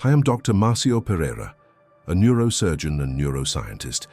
I am Dr. Márcio Pereira, a neurosurgeon and neuroscientist,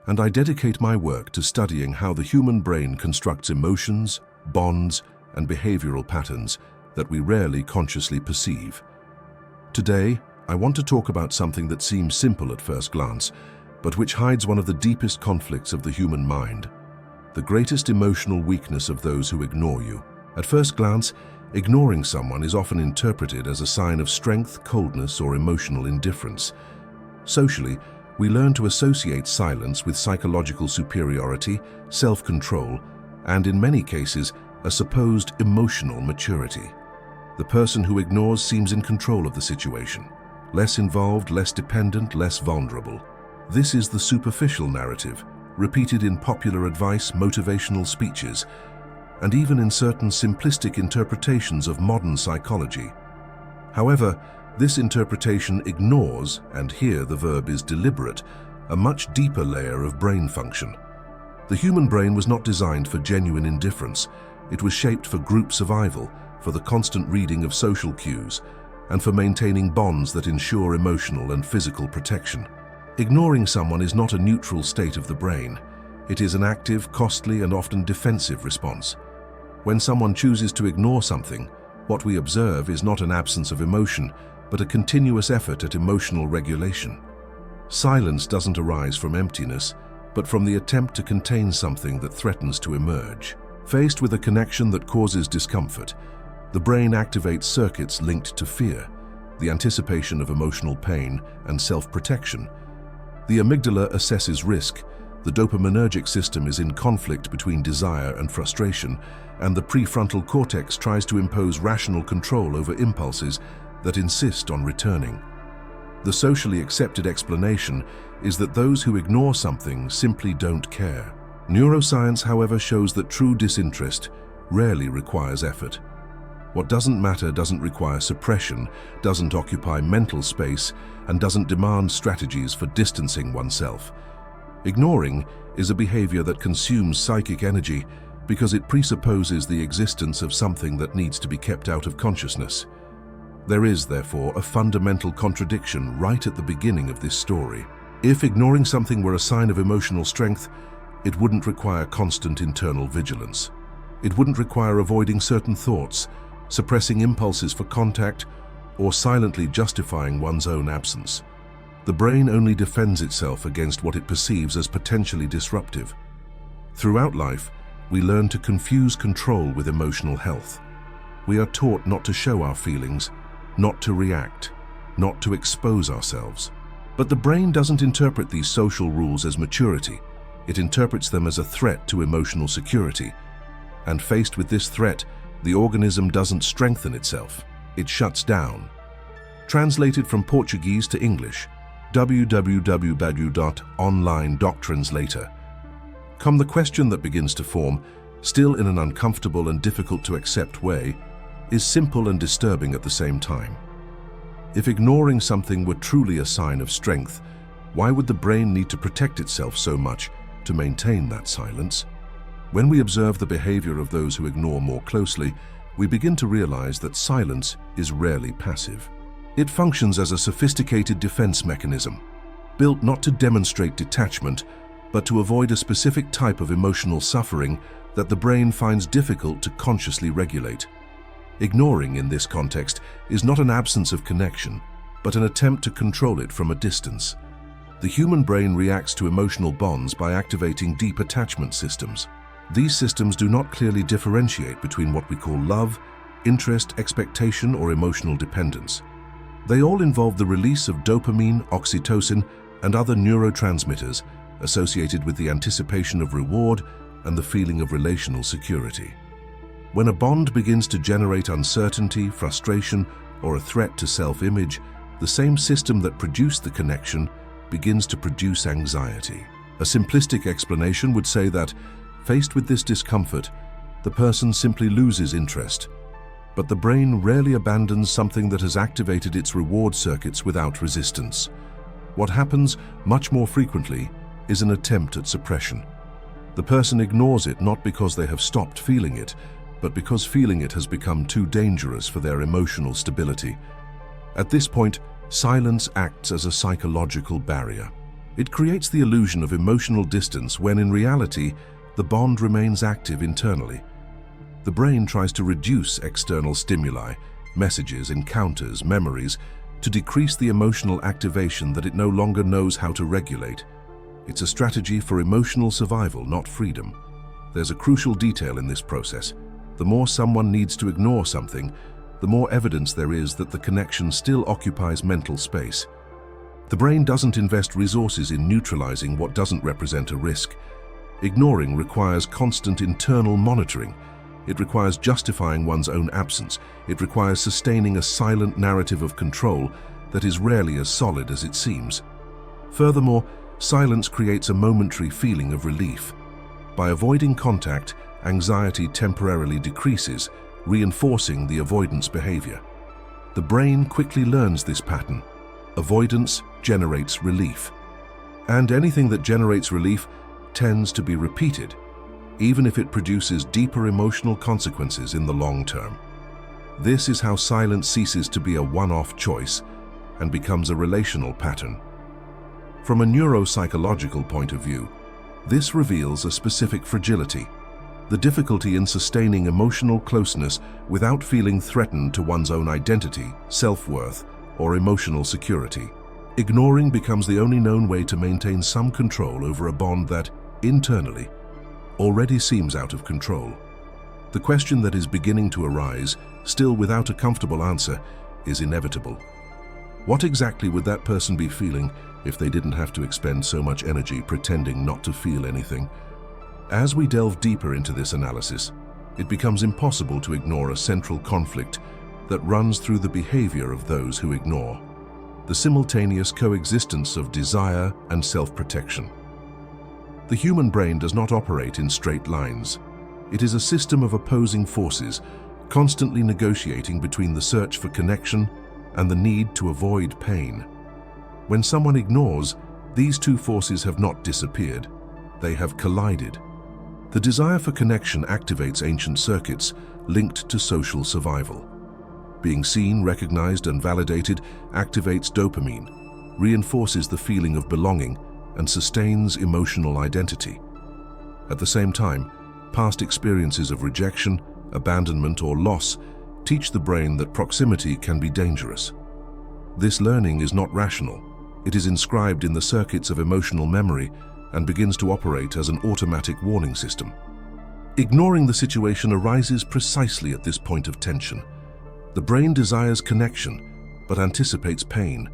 and I dedicate my work to studying how the human brain constructs emotions, bonds, and behavioral patterns that we rarely consciously perceive. Today, I want to talk about something that seems simple at first glance, but which hides one of the deepest conflicts of the human mind, the greatest emotional weakness of those who ignore you. At first glance, ignoring someone is often interpreted as a sign of strength, coldness, or emotional indifference. Socially, we learn to associate silence with psychological superiority, self-control, and in many cases, a supposed emotional maturity. The person who ignores seems in control of the situation, less involved, less dependent, less vulnerable. This is the superficial narrative, repeated in popular advice, motivational speeches, and even in certain simplistic interpretations of modern psychology. However, this interpretation ignores, and here the verb is deliberate, a much deeper layer of brain function. The human brain was not designed for genuine indifference. It was shaped for group survival, for the constant reading of social cues, and for maintaining bonds that ensure emotional and physical protection. Ignoring someone is not a neutral state of the brain. It is an active, costly, and often defensive response. When someone chooses to ignore something, what we observe is not an absence of emotion, but a continuous effort at emotional regulation. Silence doesn't arise from emptiness, but from the attempt to contain something that threatens to emerge. Faced with a connection that causes discomfort, the brain activates circuits linked to fear, the anticipation of emotional pain, and self-protection. The amygdala assesses risk, the dopaminergic system is in conflict between desire and frustration, and the prefrontal cortex tries to impose rational control over impulses that insist on returning. The socially accepted explanation is that those who ignore something simply don't care. Neuroscience, however, shows that true disinterest rarely requires effort. What doesn't matter doesn't require suppression, doesn't occupy mental space, and doesn't demand strategies for distancing oneself. Ignoring is a behavior that consumes psychic energy because it presupposes the existence of something that needs to be kept out of consciousness. There is, therefore, a fundamental contradiction right at the beginning of this story. If ignoring something were a sign of emotional strength, it wouldn't require constant internal vigilance. It wouldn't require avoiding certain thoughts, suppressing impulses for contact, or silently justifying one's own absence. The brain only defends itself against what it perceives as potentially disruptive. Throughout life, we learn to confuse control with emotional health. We are taught not to show our feelings, not to react, not to expose ourselves. But the brain doesn't interpret these social rules as maturity. It interprets them as a threat to emotional security. And faced with this threat, the organism doesn't strengthen itself. It shuts down. Translated from Portuguese to English, www.onlinedoctrines come the question that begins to form, still in an uncomfortable and difficult to accept way, is simple and disturbing at the same time. If ignoring something were truly a sign of strength, why would the brain need to protect itself so much to maintain that silence? When we observe the behavior of those who ignore more closely, we begin to realize that silence is rarely passive. It functions as a sophisticated defense mechanism, built not to demonstrate detachment, but to avoid a specific type of emotional suffering that the brain finds difficult to consciously regulate. Ignoring, in this context, is not an absence of connection, but an attempt to control it from a distance. The human brain reacts to emotional bonds by activating deep attachment systems. These systems do not clearly differentiate between what we call love, interest, expectation, or emotional dependence. They all involve the release of dopamine, oxytocin, and other neurotransmitters associated with the anticipation of reward and the feeling of relational security. When a bond begins to generate uncertainty, frustration, or a threat to self-image, the same system that produced the connection begins to produce anxiety. A simplistic explanation would say that, faced with this discomfort, the person simply loses interest. But the brain rarely abandons something that has activated its reward circuits without resistance. What happens much more frequently is an attempt at suppression. The person ignores it not because they have stopped feeling it, but because feeling it has become too dangerous for their emotional stability. At this point, Silence acts as a psychological barrier. It creates the illusion of emotional distance when in reality, the bond remains active internally. The brain tries to reduce external stimuli, messages, encounters, memories, to decrease the emotional activation that it no longer knows how to regulate. It's a strategy for emotional survival, not freedom. There's a crucial detail in this process. The more someone needs to ignore something, the more evidence there is that the connection still occupies mental space. The brain doesn't invest resources in neutralizing what doesn't represent a risk. Ignoring requires constant internal monitoring. It requires justifying one's own absence. It requires sustaining a silent narrative of control that is rarely as solid as it seems. Furthermore, silence creates a momentary feeling of relief. By avoiding contact, anxiety temporarily decreases, reinforcing the avoidance behavior. The brain quickly learns this pattern. Avoidance generates relief. And anything that generates relief tends to be repeated, even if it produces deeper emotional consequences in the long term. This is how silence ceases to be a one-off choice and becomes a relational pattern. From a neuropsychological point of view, this reveals a specific fragility, the difficulty in sustaining emotional closeness without feeling threatened to one's own identity, self-worth, or emotional security. Ignoring becomes the only known way to maintain some control over a bond that, internally, already seems out of control. The question that is beginning to arise, still without a comfortable answer, is inevitable. What exactly would that person be feeling if they didn't have to expend so much energy pretending not to feel anything? As we delve deeper into this analysis, it becomes impossible to ignore a central conflict that runs through the behavior of those who ignore: the simultaneous coexistence of desire and self-protection. The human brain does not operate in straight lines. It is a system of opposing forces, constantly negotiating between the search for connection and the need to avoid pain. When someone ignores, these two forces have not disappeared. They have collided. The desire for connection activates ancient circuits linked to social survival. Being seen, recognized, and validated activates dopamine, reinforces the feeling of belonging, and sustains emotional identity. At the same time, past experiences of rejection, abandonment, or loss teach the brain that proximity can be dangerous. This learning is not rational. It is inscribed in the circuits of emotional memory and begins to operate as an automatic warning system. Ignoring the situation arises precisely at this point of tension. The brain desires connection, but anticipates pain.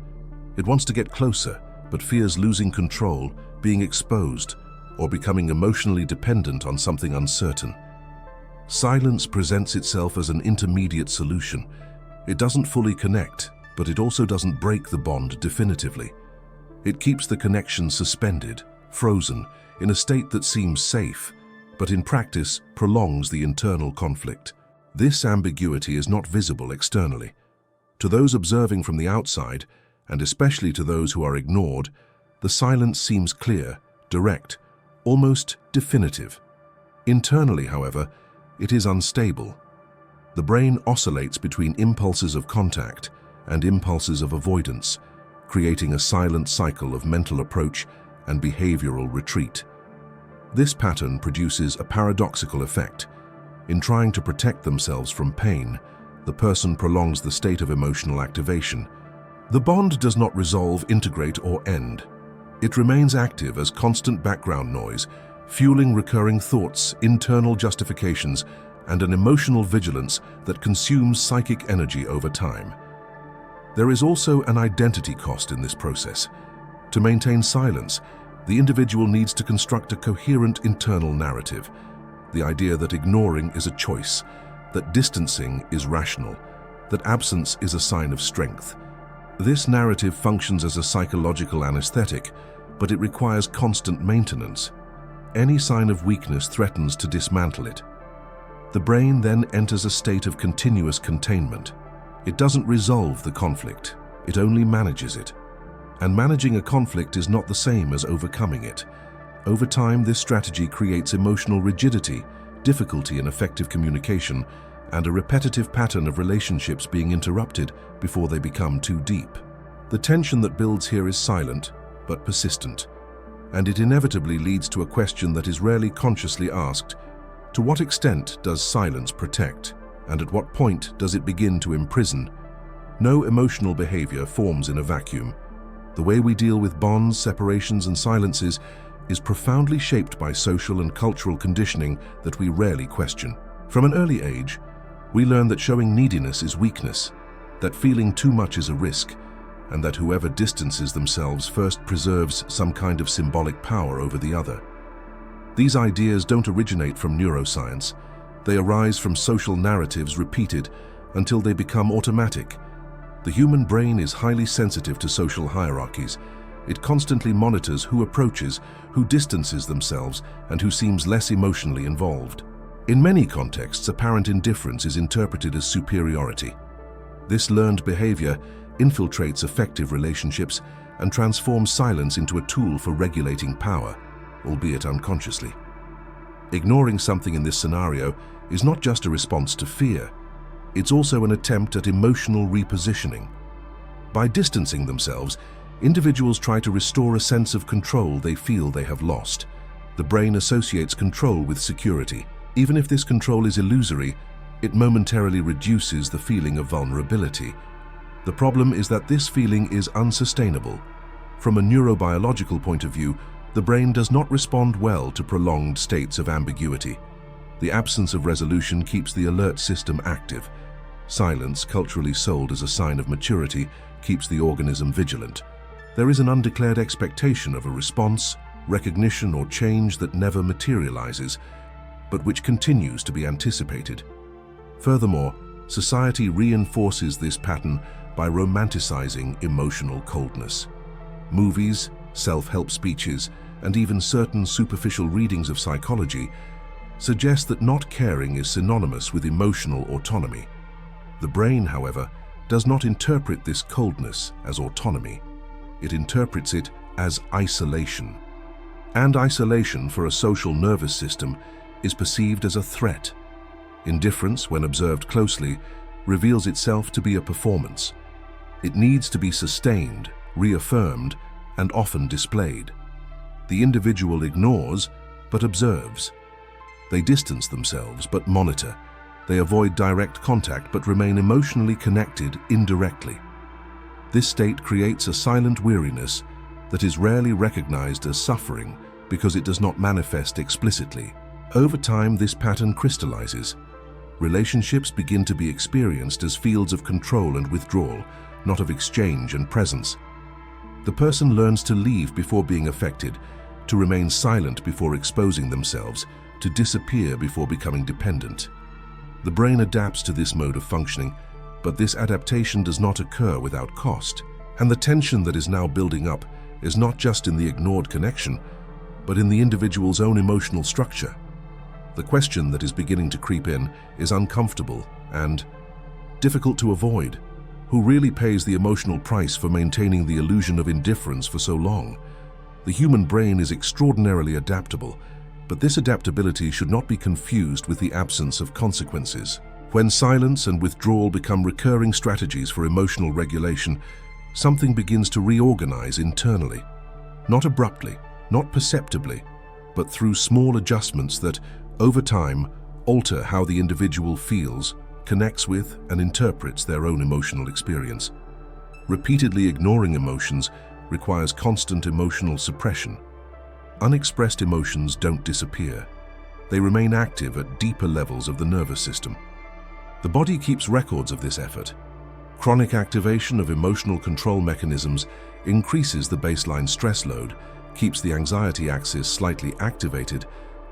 It wants to get closer, but fears losing control, being exposed, or becoming emotionally dependent on something uncertain. Silence presents itself as an intermediate solution. It doesn't fully connect, but it also doesn't break the bond definitively. It keeps the connection suspended, frozen, in a state that seems safe, but in practice prolongs the internal conflict. This ambiguity is not visible externally. To those observing from the outside, and especially to those who are ignored, the silence seems clear, direct, almost definitive. Internally, however, it is unstable. The brain oscillates between impulses of contact and impulses of avoidance, creating a silent cycle of mental approach and behavioral retreat. This pattern produces a paradoxical effect. In trying to protect themselves from pain, the person prolongs the state of emotional activation. The bond does not resolve, integrate, or end. It remains active as constant background noise, fueling recurring thoughts, internal justifications, and an emotional vigilance that consumes psychic energy over time. There is also an identity cost in this process. To maintain silence, the individual needs to construct a coherent internal narrative. The idea that ignoring is a choice, that distancing is rational, that absence is a sign of strength. This narrative functions as a psychological anesthetic, but it requires constant maintenance. Any sign of weakness threatens to dismantle it. The brain then enters a state of continuous containment. It doesn't resolve the conflict, it only manages it. And managing a conflict is not the same as overcoming it. Over time, this strategy creates emotional rigidity, difficulty in effective communication, and a repetitive pattern of relationships being interrupted before they become too deep. The tension that builds here is silent, but persistent, and it inevitably leads to a question that is rarely consciously asked. To what extent does silence protect, and at what point does it begin to imprison? No emotional behavior forms in a vacuum. The way we deal with bonds, separations, and silences is profoundly shaped by social and cultural conditioning that we rarely question. From an early age, we learn that showing neediness is weakness, that feeling too much is a risk, and that whoever distances themselves first preserves some kind of symbolic power over the other. These ideas don't originate from neuroscience. They arise from social narratives repeated until they become automatic. The human brain is highly sensitive to social hierarchies. It constantly monitors who approaches, who distances themselves, and who seems less emotionally involved. In many contexts, apparent indifference is interpreted as superiority. This learned behavior infiltrates effective relationships and transforms silence into a tool for regulating power, albeit unconsciously. Ignoring something in this scenario is not just a response to fear, it's also an attempt at emotional repositioning. By distancing themselves, individuals try to restore a sense of control they feel they have lost. The brain associates control with security. Even if this control is illusory, it momentarily reduces the feeling of vulnerability. The problem is that this feeling is unsustainable. From a neurobiological point of view, the brain does not respond well to prolonged states of ambiguity. The absence of resolution keeps the alert system active. Silence, culturally sold as a sign of maturity, keeps the organism vigilant. There is an undeclared expectation of a response, recognition, or change that never materializes, but which continues to be anticipated. Furthermore, society reinforces this pattern by romanticizing emotional coldness. Movies, self-help speeches, and even certain superficial readings of psychology suggest that not caring is synonymous with emotional autonomy. The brain, however, does not interpret this coldness as autonomy. It interprets it as isolation. And isolation for a social nervous system is perceived as a threat. Indifference, when observed closely, reveals itself to be a performance. It needs to be sustained, reaffirmed, and often displayed. The individual ignores, but observes. They distance themselves, but monitor. They avoid direct contact, but remain emotionally connected indirectly. This state creates a silent weariness that is rarely recognized as suffering because it does not manifest explicitly. Over time, this pattern crystallizes. Relationships begin to be experienced as fields of control and withdrawal, not of exchange and presence. The person learns to leave before being affected, to remain silent before exposing themselves, to disappear before becoming dependent. The brain adapts to this mode of functioning, but this adaptation does not occur without cost. And the tension that is now building up is not just in the ignored connection, but in the individual's own emotional structure. The question that is beginning to creep in is uncomfortable and difficult to avoid. Who really pays the emotional price for maintaining the illusion of indifference for so long? The human brain is extraordinarily adaptable, but this adaptability should not be confused with the absence of consequences. When silence and withdrawal become recurring strategies for emotional regulation, something begins to reorganize internally. Not abruptly, not perceptibly, but through small adjustments that, over time, alter how the individual feels, connects with, and interprets their own emotional experience. Repeatedly ignoring emotions requires constant emotional suppression. Unexpressed emotions don't disappear. They remain active at deeper levels of the nervous system. The body keeps records of this effort. Chronic activation of emotional control mechanisms increases the baseline stress load, keeps the anxiety axis slightly activated,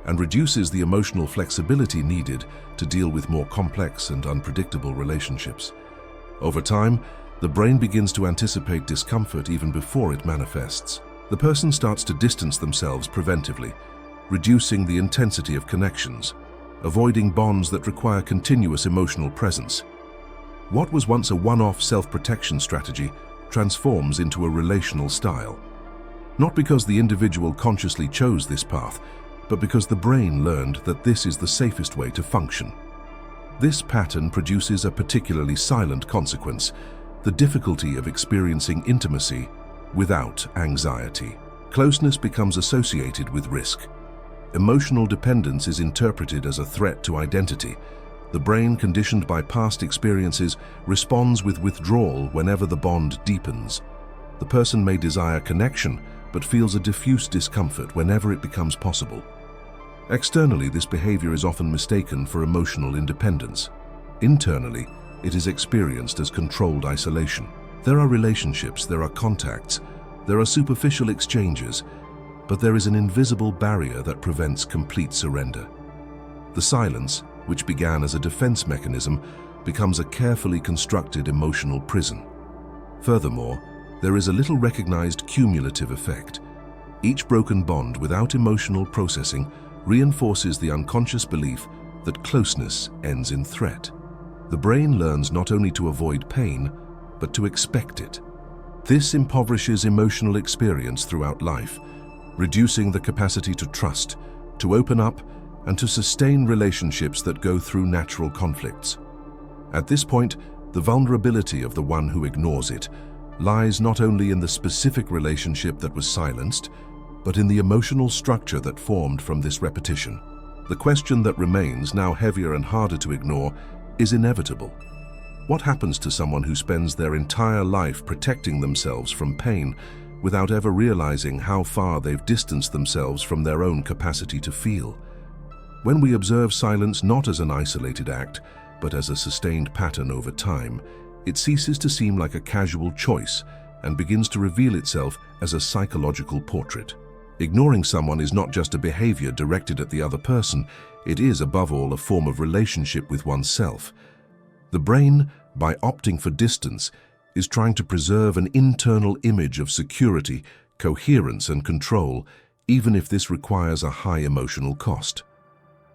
and reduces the emotional flexibility needed to deal with more complex and unpredictable relationships. Over time, the brain begins to anticipate discomfort even before it manifests. The person starts to distance themselves preventively, reducing the intensity of connections, avoiding bonds that require continuous emotional presence. What was once a one-off self-protection strategy transforms into a relational style. Not because the individual consciously chose this path, but because the brain learned that this is the safest way to function. This pattern produces a particularly silent consequence. the difficulty of experiencing intimacy without anxiety. Closeness becomes associated with risk. Emotional dependence is interpreted as a threat to identity. The brain, conditioned by past experiences, responds with withdrawal whenever the bond deepens. The person may desire connection, but feels a diffuse discomfort whenever it becomes possible. Externally, this behavior is often mistaken for emotional independence. Internally, it is experienced as controlled isolation. There are relationships, there are contacts, there are superficial exchanges, but there is an invisible barrier that prevents complete surrender. The silence, which began as a defense mechanism, becomes a carefully constructed emotional prison. Furthermore, there is a little recognized cumulative effect. Each broken bond without emotional processing reinforces the unconscious belief that closeness ends in threat. The brain learns not only to avoid pain, but to expect it. This impoverishes emotional experience throughout life, reducing the capacity to trust, to open up, and to sustain relationships that go through natural conflicts. At this point, the vulnerability of the one who ignores it lies not only in the specific relationship that was silenced, but in the emotional structure that formed from this repetition. The question that remains, now heavier and harder to ignore, is inevitable. What happens to someone who spends their entire life protecting themselves from pain without ever realizing how far they've distanced themselves from their own capacity to feel? When we observe silence not as an isolated act, but as a sustained pattern over time, it ceases to seem like a casual choice and begins to reveal itself as a psychological portrait. Ignoring someone is not just a behavior directed at the other person, it is, above all, a form of relationship with oneself. The brain, by opting for distance, is trying to preserve an internal image of security, coherence, and control, even if this requires a high emotional cost.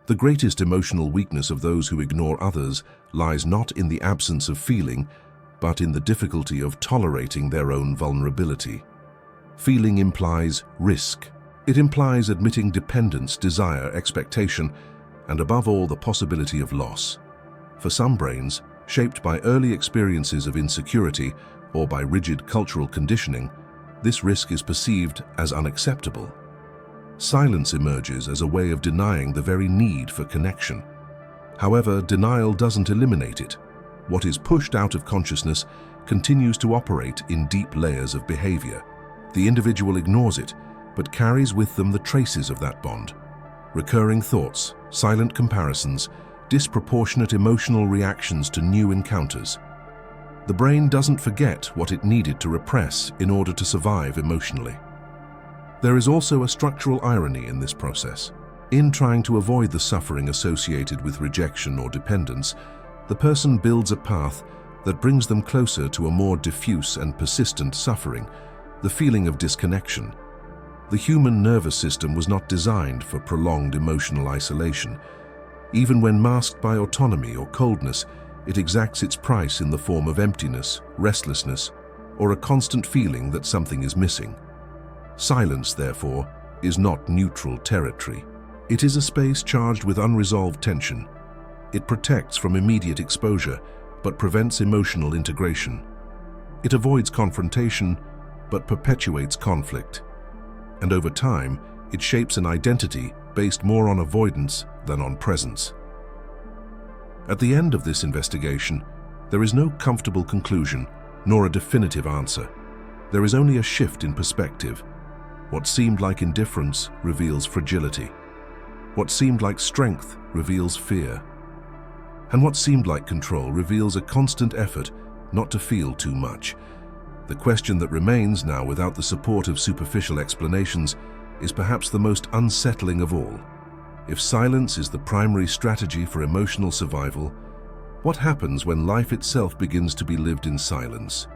The greatest emotional weakness of those who ignore others lies not in the absence of feeling, but in the difficulty of tolerating their own vulnerability. Feeling implies risk. It implies admitting dependence, desire, expectation, and above all, the possibility of loss. For some brains, shaped by early experiences of insecurity or by rigid cultural conditioning, this risk is perceived as unacceptable. Silence emerges as a way of denying the very need for connection. However, denial doesn't eliminate it. What is pushed out of consciousness continues to operate in deep layers of behavior. The individual ignores it, but carries with them the traces of that bond. Recurring thoughts, silent comparisons, disproportionate emotional reactions to new encounters. The brain doesn't forget what it needed to repress in order to survive emotionally. There is also a structural irony in this process. In trying to avoid the suffering associated with rejection or dependence, the person builds a path that brings them closer to a more diffuse and persistent suffering, the feeling of disconnection. The human nervous system was not designed for prolonged emotional isolation. Even when masked by autonomy or coldness, it exacts its price in the form of emptiness, restlessness, or a constant feeling that something is missing. Silence, therefore, is not neutral territory. It is a space charged with unresolved tension. It protects from immediate exposure, but prevents emotional integration. It avoids confrontation, but perpetuates conflict. And over time, it shapes an identity based more on avoidance than on presence. At the end of this investigation, there is no comfortable conclusion, nor a definitive answer. There is only a shift in perspective. What seemed like indifference reveals fragility. What seemed like strength reveals fear. And what seemed like control reveals a constant effort not to feel too much. The question that remains now, without the support of superficial explanations, is perhaps the most unsettling of all. If silence is the primary strategy for emotional survival, what happens when life itself begins to be lived in silence?